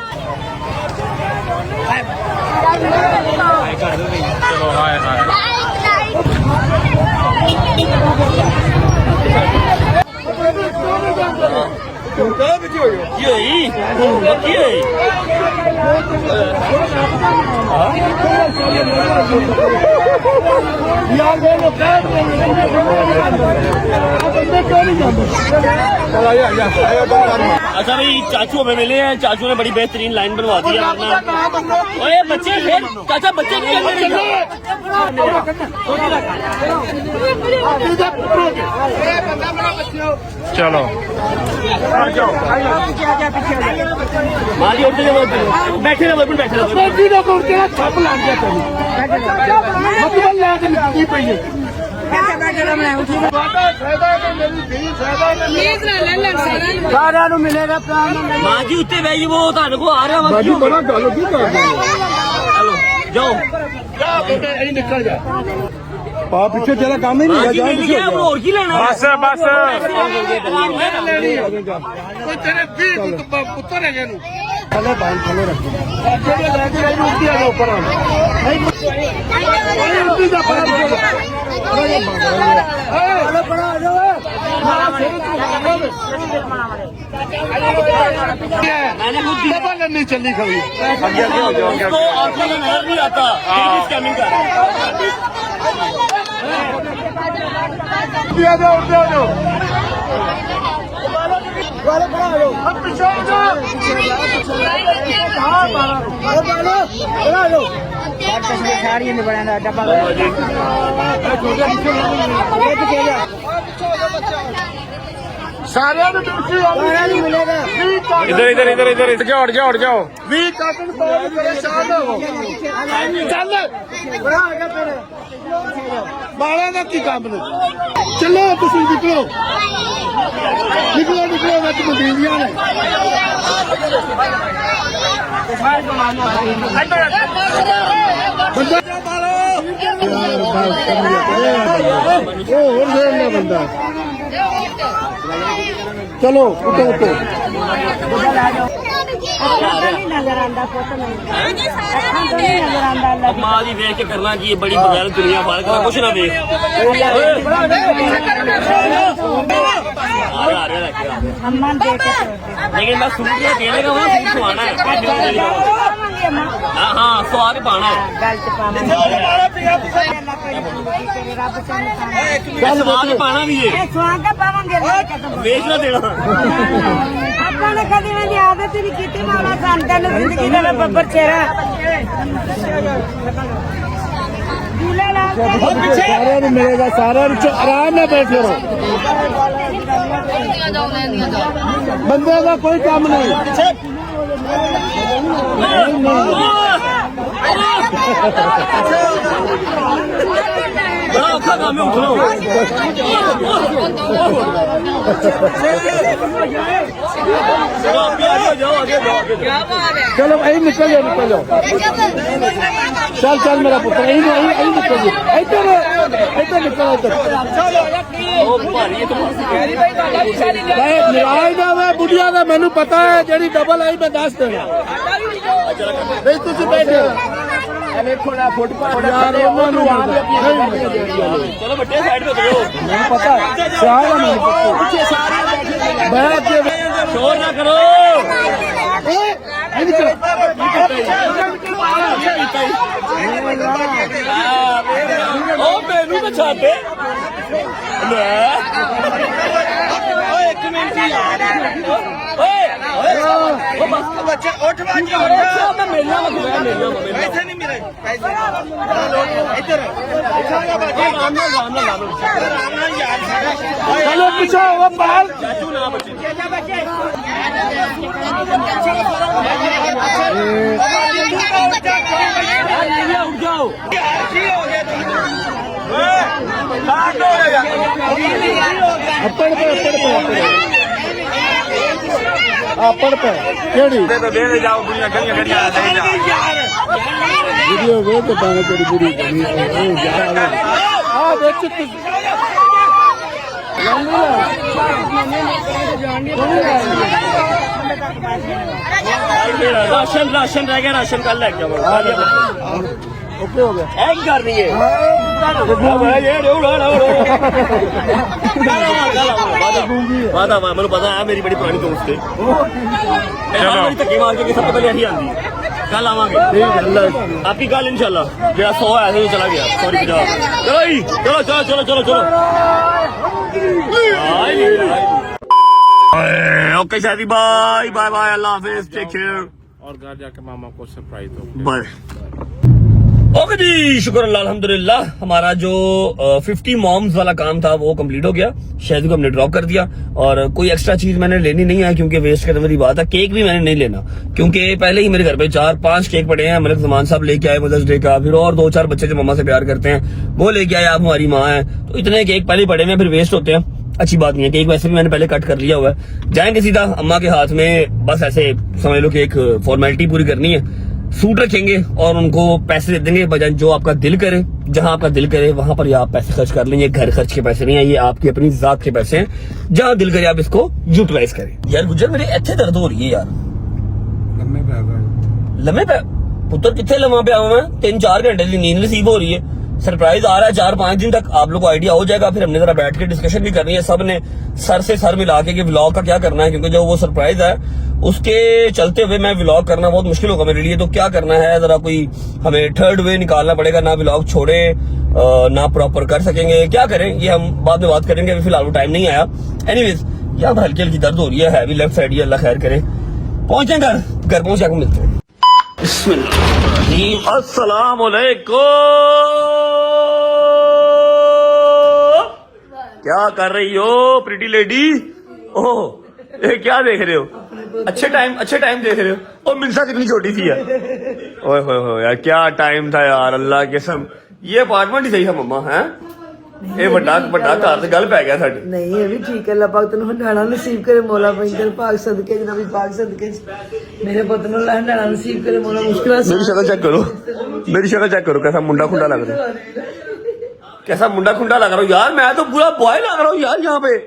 चलो हाय अच्छा भाई, चाचू हमें मिले हैं। चाचू ने बड़ी बेहतरीन लाइन बनवा दी है। ओए बच्चे फिर चाचा बच्चे चलो माली उठते बैठे रहो, बैठे रहो। ਸਾਰਿਆਂ ਨੂੰ ਮਿਲੇਗਾ ਪ੍ਰਾਣ ਮਾਂ ਜੀ ਉੱਤੇ ਬੈਠੀ ਉਹ ਤੁਹਾਨੂੰ ਕੋ ਆ ਰਿਹਾ ਬਾਜੀ ਬੜਾ ਗੱਲ ਕੀ ਕਰਦੇ ਚਲੋ ਜਾਓ निकल जा ਆ ਪਿੱਛੇ ਤੇਰਾ ਕੰਮ ਹੀ ਨਹੀਂ ਮਾਂ ਜੀ ਮਿਲ ਗਿਆ ਹੁਣ ਹੋਰ ਕੀ ਲੈਣਾ बस बस कोई तेरे 20 पुत्र है नु ਥੱਲੇ ਬਾਹਰ ਥੱਲੇ ਰੱਖ जेड़े लेके आई उल्टी आ ऊपर नहीं उल्टी जा पर ਥੱਲੇ ਬਣਾ ਆ ਜਾਓ मैंने खुद डबल नहीं चली कभी आगे आगे हो जाओ उसको आंखों में नजर नहीं आता कि स्कैमिंग कर रहा है दिया दो उठा दो वाले बना लो अब पीछे हो जाओ हां बना लो सारे मिलेगा इधर इधर इधर इधर जाओ जाओ जाओ 20 काटन पाओ परेशान हो चल बड़ा आ गया तेरे बाला का की काम ने चलो तुम निकलो निकलो निकलो मत मंदिरिया ने बंदा चलो उठो उठो ਨਜ਼ਰ ਆਂਦਾ ਪੁੱਤ ਨਹੀਂ ਨਜ਼ਰ ਆਂਦਾ अब माँ जी देख के करना कि ये बड़ी बगैर दुनिया बाहर करना कुछ ना देख आ रहे ਅੰਮਾ ਦੇ ਕੇ लेकिन मैं सूट ये देने का वहाँ सूट सुहाना है हाँ हाँ सुहा के पाना है ਗੱਲ ਚ ਪਾਵਾਂਗੇ ਰੱਬ ਸਾਨੂੰ सुहा के पाना भी है ਸੁਆ ਕੇ ਪਾਵਾਂਗੇ बेच ना देना ਆਪਾਂ ਨੇ ਕਦੀ ਵੀ ਆਦਤ ਨਹੀਂ ਕੀਤੀ ਮਾਲਾ ਸੰਤਾਂ ਨੂੰ ਜ਼ਿੰਦਗੀ ਦਾ ਬੱਬਰ ਚਿਹਰਾ ਝੂਲੇ ਲਾ ਕੇ सारे ਨੂੰ मिलेगा सारे आराम में बैठ करो बंदे का कोई काम नहीं बड़ा औखा काम है उठो जाओ आगे जाओ चलो यही निकल जाओ चल चल मेरा पुत्र यही निकल जाओ इधर निकल निराज का मैं बुढ़िया का मैनू पता है जी डबल आई मैं दस देना नहीं तुम बैठे देखो ना फुटपाथ यार चलो बट्टे साइड पे करो मैंने पता है सारा मैंने बैठ के शोर ना करो ओ मेनू तो छाते एक मिनट बच्चे उठ मैं मिलना पैसे नहीं मिले इधर चलो पीछे वो बाहर उठ जाओ अपन पे केड़ी दे जाओ दुनिया गलियां गलियां ले जा वीडियो वे तो बाने तेरी बुरी बनी हां देख राशन राशन रह गया राशन कल लेके आओ ओके हो गया एक कर रही है वादा मैंने पता है मेरी बड़ी पुरानी दोस्त है धक्के मार के सबसे पहले यही आती है कल आवांगे आपकी कल इंशाल्लाह जरा 100 ऐसे ही चला गया सॉरी चलो जी चलो चलो चलो चलो चलो ओके शादी बाय बाय बाय अल्लाह हाफिज टेक केयर और घर जाके मामा को सरप्राइज दो बाय ओके जी, शुक्र अल्लाह अल्हम्दुलिल्लाह। हमारा जो 50 मॉम्स वाला काम था वो कंप्लीट हो गया। शायद को हमने ड्रॉप कर दिया और कोई एक्स्ट्रा चीज मैंने लेनी नहीं है क्योंकि वेस्ट करने वाली बात है। केक भी मैंने नहीं लेना क्योंकि पहले ही मेरे घर पे 4-5 केक पड़े हैं। मलिक जमान साहब लेके आए मदर्स डे का, फिर और 2-4 बच्चे जो मम्मा से प्यार करते हैं वो लेके आए, आप हमारी माँ है, तो इतने केक पहले पड़े हुए फिर वेस्ट होते हैं, अच्छी बात नहीं है। केक वैसे भी मैंने पहले कट कर लिया हुआ है। जाएंगे सीधा अम्मा के हाथ में, बस ऐसे समझ लो कि एक फॉर्मेलिटी पूरी करनी है। सूट रखेंगे और उनको पैसे दे देंगे बजाय जो आपका दिल करे, जहां आपका दिल करे वहां पर आप पैसे खर्च कर लेंगे। घर खर्च के पैसे नहीं है, ये आपकी अपनी जात के पैसे हैं। जहां दिल करे आप इसको यूटिलाइज करें। यार गुजर मेरे इतने दर्द हो रही है यार, लम्हे पे पुत्र कितने लम्हा पे आऊं मैं? 3-4 घंटे की नींद नसीब हो रही है। सरप्राइज आ रहा है 4-5 दिन तक, आप लोग को आइडिया हो जाएगा। फिर हमने जरा बैठ के डिस्कशन भी करनी है, सब ने सर से सर मिला के कि व्लॉग का क्या करना है, क्योंकि जो वो सरप्राइज है उसके चलते हुए मैं व्लॉग करना बहुत मुश्किल होगा मेरे लिए। तो क्या करना है, जरा कोई हमें थर्ड वे निकालना पड़ेगा, ना व्लॉग छोड़े ना प्रॉपर कर सकेंगे, क्या करें ये हम बाद में बात करेंगे, अभी फिलहाल वो टाइम नहीं आया। एनीवेज यहाँ पर हल्की हल्की दर्द हो रही है, भी लेफ्ट साइड, ये अल्लाह खैर करे। पहुंचे घर पहुंच जाकर मिलते हैं। अस्सलाम वालेकुम, क्या कर रही हो प्रीटी लेडी? ओह ये क्या देख रहे हो? अच्छे टाइम देख रहे हो। और मिर्जा कितनी छोटी सी है। ओए होए यार क्या टाइम था यार, अल्लाह के कसम। ये अपार्टमेंट ही सही था मम्मा, है ये बड़ा घर से गल पै गया साडी। नहीं ये भी ठीक है, अल्लाह पाक तेन हंडाना नसीब करे मौला पैंतर पाक सदके नबी पाक सदके मेरे पुत्र नु हंडाना नसीब करे मौला। मुश्किल मेरी शक्ल चेक करो, मेरी शक्ल चेक करो, कैसा मुंडा खुंडा लग रहा है, कैसा मुंडा खुंडा लग रहा हूँ यार। मैं तो पूरा बॉय लग रहा हूँ यार, यहाँ पे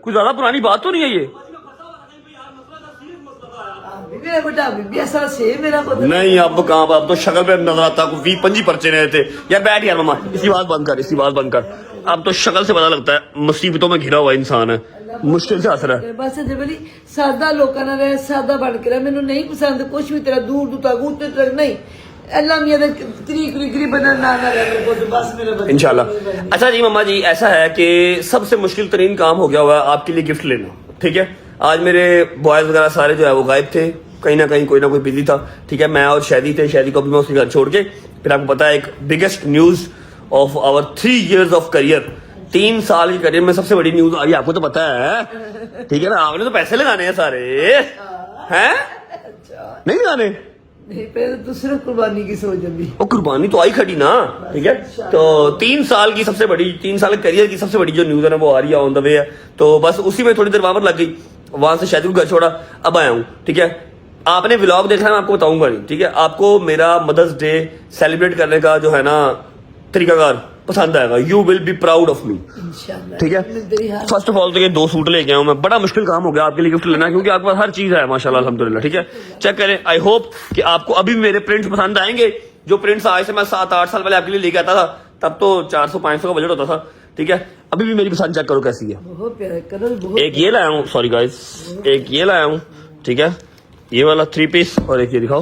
कुछ ज्यादा पुरानी बात तो नहीं है ये। मेरा बेटा अभी भी ऐसा से मेरा पुत्र नहीं अब कहाँ, अब तो शक्ल पे नजर आता है 20-25 पर्चे रहे थे यार। बैठ यार मम्मा, इसी बात बंद कर। अब तो शक्ल से पता लगता है मुसीबतों में घिरा हुआ इंसान है, मुश्किल से हंस रहा है। बस जबली सादा लोगों ना रहे, सादा बन के रहे। मैंने नहीं पसंद कुछ भी तेरा दूर तक उतने तक नहीं, अल्लाह मियां दे तरीक बदल ना रहे बस मेरा इंशाल्लाह। अच्छा जी मम्मा जी, ऐसा है कि सबसे मुश्किल तरीन काम हो गया हुआ है आपके लिए गिफ्ट लेना, ठीक है। आज मेरे बॉयज वगैरह सारे जो है वो गायब थे, कहीं ना कहीं कोई ना कोई बिजी था, ठीक है। मैं और शादी थे, शादी को भी मैं उसके घर छोड़ के, फिर आपको पता है एक biggest news of our 3 years of career, 3 साल के करियर में सबसे बड़ी न्यूज आई, आपको तो पता है, ठीक है ना। आपने तो पैसे लगाने हैं सारे, हैं नहीं लगाने? नहीं पहले तो सिर्फ कुर्बानी की सोच अभी, वो कुर्बानी तो आई खड़ी ना, ठीक है। तो 3 साल की सबसे बड़ी, 3 साल के करियर की सबसे बड़ी जो न्यूज है ना वो आ रही है, ऑन द वे है। तो बस उसी में थोड़ी देर वापस लग गई, वहां से शादी को घर छोड़ा, अब आया हूँ, ठीक है। आपने व्लॉग देखा है, मैं आपको बताऊंगा नहीं, ठीक है। आपको मेरा मदर्स डे सेलिब्रेट करने का जो है ना तरीकाकार पसंद आएगा, you will be proud of me, ठीक है। फर्स्ट ऑफ ऑल तो ये 2 सूट लेके आया हूं मैं, बड़ा मुश्किल काम हो गया आपके लिए गिफ्ट लेना, क्योंकि आपके पास हर चीज है माशाल्लाह अल्हम्दुलिल्लाह, ठीक है। चेक करें, आई होप कि आपको अभी भी मेरे प्रिंट्स पसंद आएंगे। जो प्रिंट्स आज से मैं 7-8 साल पहले आपके लिए लेके आता था, तब तो 400-500 का बजट होता था, ठीक है। अभी भी मेरी पसंद चेक करो कैसी है। बहुत प्यारा कलर, बहुत एक ये लाया हूँ, सॉरी गाइस, एक ये लाया हूँ, ठीक है, ये वाला 3 पीस, और एक ये दिखाओ,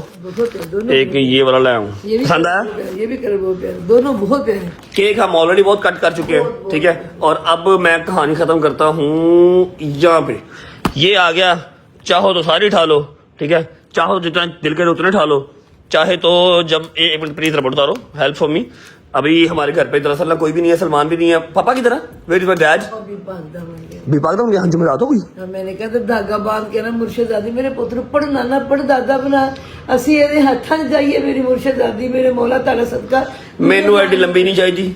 एक ये वाला लाया हूँ, पसंद आया? ये भी कलर बहुत प्यारे, दोनों बहुत प्यारे। केक हम ऑलरेडी बहुत कट कर चुके हैं, ठीक है। और अब मैं कहानी खत्म करता हूँ यहाँ पे। ये आ गया, चाहो तो सारी उठा लो, ठीक है, चाहो जितना दिल करे उतने उठा लो, चाहे तो जब एक मिनट प्लीज रबड़ उतारो, हेल्प फॉर मी। अभी हमारे घर पे दरअसल ना कोई भी नहीं है, सलमान भी नहीं है। पापा की तरह वेयर इज माय डैड? विभाग दम यहाँ जमरात हो गई। मैंने कहा तो धागा बांध के ना मुर्शदादी मेरे पुत्र पढ़ना ना पढ़ दादा बना, असी ये हाथा च जाइए मेरी मुर्शदादी, मेरे मौला ताला सदका। मैनू एडी लंबी नहीं चाहिए,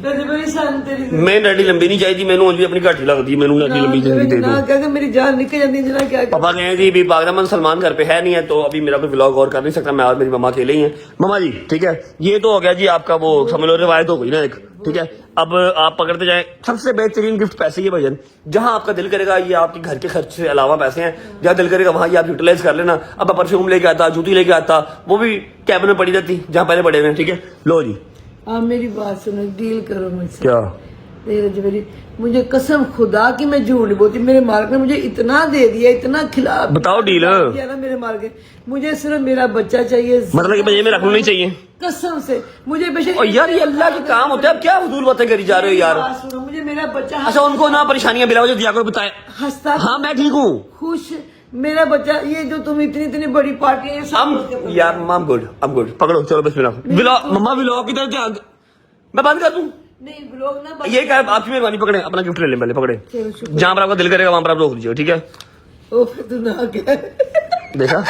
मैं एडी लंबी नहीं चाहिए, मैनू भी अपनी घाटी लगती है, मैनू एडी लंबी दे दो। मेरी जान निकल जाती जना क्या। पापा कहे जी भी बागरामन सलमान घर पे है नहीं है, तो अभी मेरा कोई व्लॉग और कर नहीं सकता, मैं और मेरी मम्मा अकेले ही हैं। मम्मा जी ठीक है, ये तो हो गया जी आपका वो समझ लो रिवायत हो गई ना एक, ठीक है। अब आप पकड़ते जाएं, सबसे बेहतरीन गिफ्ट पैसे, ये भजन जहां आपका दिल करेगा, ये आपके घर के खर्च से अलावा पैसे हैं, जहां दिल करेगा वहां ये आप यूटिलाइज कर लेना। अब परफ्यूम लेके आता, जूती लेके आता, वो भी कैबिन में पड़ी रहती जहां पहले पड़े हुए, ठीक है। लो जी आप मेरी बात सुनो, डील करो मुझसे। क्या मेरी मुझे कसम खुदा की मैं झूठ नहीं बोलती, मेरे मार्ग ने मुझे इतना दे दिया, इतना खिला, बताओ डील दिया ना मेरे मार्ग ने। मुझे सिर्फ मेरा बच्चा चाहिए, मतलब कि भैया में रखना नहीं चाहिए कसम से मुझे बेशक। और यार ये अल्लाह के काम होते हैं, अब क्या फजूल बातें करी जा रहे हो यार। सुनो, मुझे मेरा बच्चा अच्छा उनको ना परेशानियां बिलाओ जो दिया करो, बताए हंसता, हाँ मैं ठीक हूँ, खुश मेरा बच्चा, ये जो तुम इतनी इतनी बड़ी पार्टी है यार I'm good पकड़ो चलो बिस्मिल्लाह व्लॉग मम्मा व्लॉग की तरफ ध्यान मैं बंद कर दूं नहीं ब्लॉग ना ये क्या आपकी मेहरबानी पकड़े अपना गिफ्ट ले लें पहले पकड़े जहां पर आपका दिल करेगा वहां पर आप रोक दीजिए ठीक है ओ तू ना क्या देखा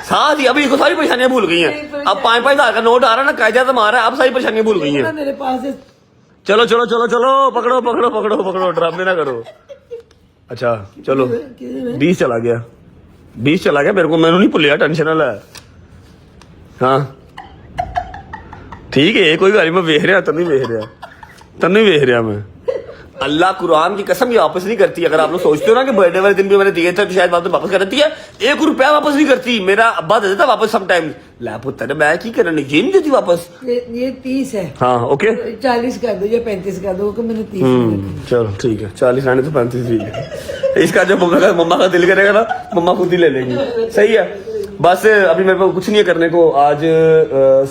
साथ ही अभी इसको सारी परेशानियां भूल गई हैं अब 5,000 का नोट आ रहा है ना कायदा तो मारा है अब सारी परेशानियां भूल गई हैं मेरे पास है। चलो चलो चलो चलो पकड़ो पकड़ो पकड़ो पकड़ो ड्रामे ना करो अच्छा चलो 20 चला गया 20 चला गया मेरे को मैंने नहीं भुलिया टेंशन वाला हाँ ठीक है कोई गल मैं वेख रहा तन्नू वेख रहा मैं अल्लाह कुरान की कसम ये वापस नहीं करती अगर आप लोग सोचते हो ना कि बर्थडे वाले दिन भी मैंने दिए थे तो शायद बाद में वापस कर देती है 1 रुपया वापस नहीं करती मेरा अब्बा दे देता वापस समटाइम्स ला पुत्र मैं की करना ये नहीं देती वापस ये 30 है हाँ ओके 40 कर दो या 35 कर दो मैंने 30 चलो ठीक है 40 आने तो 35 ठीक है इसका जो मम्मा का दिल करेगा ना मम्मा खुद ही ले लेंगी सही है बस अभी मेरे पास कुछ नहीं है करने को आज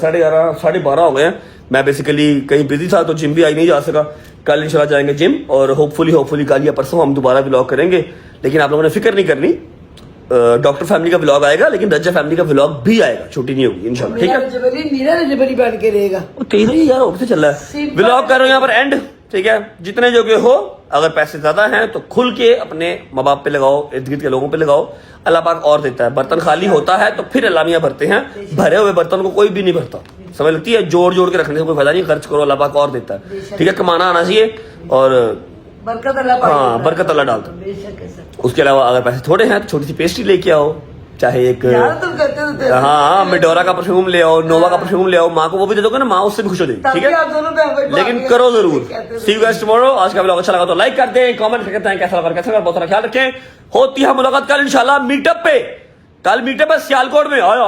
11:30 12:30 हो गए हैं मैं बेसिकली कहीं बिजी था तो जिम भी आई नहीं जा सका कल इंशाल्लाह जाएंगे जिम और होपफुली कल या परसों हम दोबारा व्लॉग करेंगे लेकिन आप लोगों ने फिक्र नहीं करनी डॉक्टर फैमिली का व्लॉग आएगा लेकिन रज्जा फैमिली का व्लॉग भी आएगा छुट्टी नहीं होगी इंशाल्लाह ठीक है मेरा रजबरी बन के रहेगा तेरा ही यार ऑफिस चल रहा है व्लॉग कर रहे हो यहाँ पर एंड ठीक है जितने जोगे हो अगर पैसे ज्यादा हैं तो खुल के अपने माँ बाप पे लगाओ इर्द गिर्द के लोगों पे लगाओ अल्लाह पाक और देता है बर्तन खाली होता है तो फिर अल्लाह मियां भरते हैं भरे हुए बर्तन को कोई भी नहीं भरता समझ लगती है जोड़ जोड़ के रखने से कोई फायदा नहीं खर्च करो अल्लाह पाक और देता है ठीक है कमाना आना चाहिए और बरकत अल्लाह हाँ बरकत अल्लाह डालता उसके अलावा अगर पैसे थोड़े हैं तो छोटी सी पेस्ट्री लेके आओ चाहे एक तुम करते हो हाँ मिडोरा का परफ्यूम ले आओ नोवा का परफ्यूम ले आओ माँ को वो भी दे दोगे ना माँ उससे भी खुश हो जाएगी ठीक है लेकिन करो जरूर सी यू गाइस टुमारो आज का व्लॉग अच्छा लगा तो लाइक कर दें कमेंट करते हैं कैसा लगा बहुत सारा ख्याल रखें होती है मुलाकात कल इंशाल्लाह मीटअप पे कल मीटअप है सियालकोट में आयो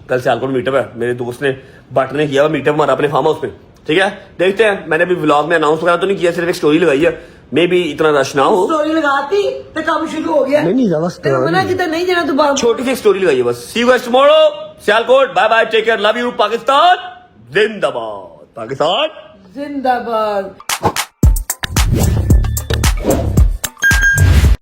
कल सियालकोट मीटअप है मेरे दोस्त ने बट ने किया हुआ मीटअप हमारा अपने फार्म हाउस पे ठीक है देखते हैं मैंने भी व्लॉग में अनाउंस वगैरह तो नहीं किया सिर्फ एक स्टोरी लगाई है मे भी इतना रश ना हो स्टोरी लगाती तो काम शुरू हो गया नहीं ज्यादा तेरे मना कितना नहीं जाना तू बाहर छोटी सी स्टोरी लगाई है बस see you guys tomorrow Sialkot bye bye take care love you Pakistan जिंदाबाद पाकिस्तान जिंदाबाद।